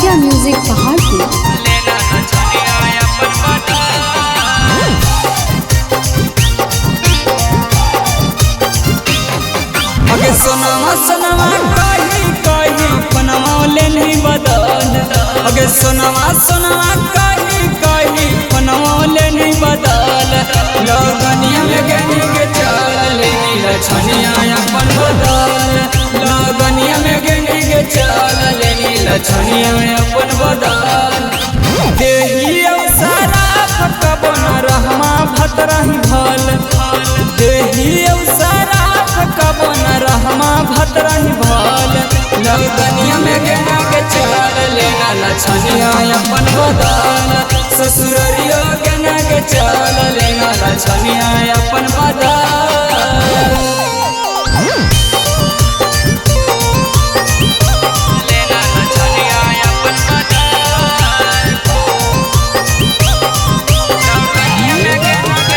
Kamakhya music Paharpur. अगे सोनामा सोनामा कही कही पनमा ले नहीं बदल। अगे सोनामा सोनामा कही कही पनमा ले नहीं बदल। लगनिया में गनी के चल नीला छनिया अपन बदल। लगनिया में गनी के चल नीला छनिया अपन बदल। देही अवसरा फटब न रहमा भतरही भल। देही अवसरा कब न रहमा भतरही भल। लगनिया में गेना के चल लेना लछनिया अपन बदल। ससुरिया गेना के चल लेना लछनिया अपन बदल।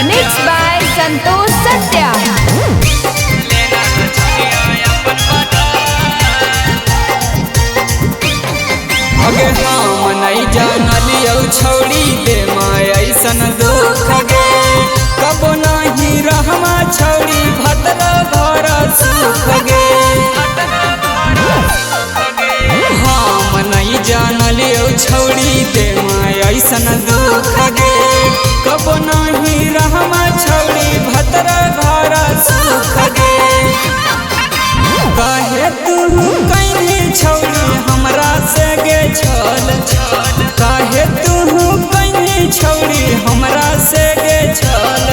मिक्स बाय संतोष सत्या। अगे हम नहीं जानलियो छौड़ी दे माय ऐसन दुख गे। कब नहीं रहमा छौड़ी भद्र घर सुख गे। हम नहीं जानलियो छौड़ी दे माय ऐसन दुख गे। कब नहीं रहमा छौड़ी भद्र घर सुख गे। काहे तू कहीं छौड़ी हमरा से गे छल। काहे तू कहीं छौड़ी हमरा से गे छल।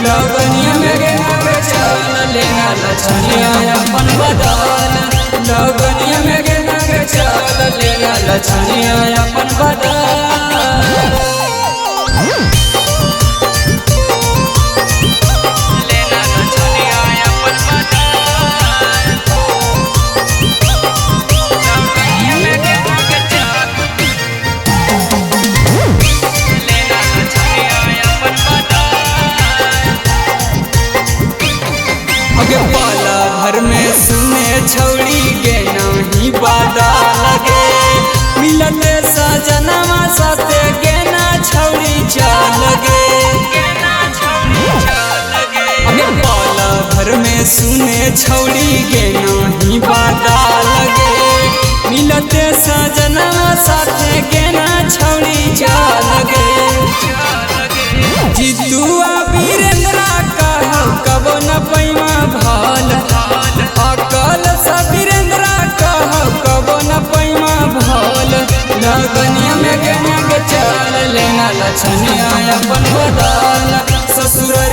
लगनिया में गेना के चल लेना लछनिया अपन बदल। लगनिया में गेना के चल लेना लछनिया अपन बदल। अगे पाला भर में सुने छौड़ी के नहीं बादा लगे। मिलते सजनवा साथे गेना छौड़ी चल गे। अगे पाला भर में सुने छौड़ी के नहीं बादा लगे। मिलते सजनवा साथे गेना छौड़ी चल गे। जीतुआ वीरेंद्रा कहो कब न पैमा भल। अकल सा वीरेंद्रा कहो कब न पैमा भल। लगनिया में गेना के चल लेना लछनिया अपन बदल। ससुर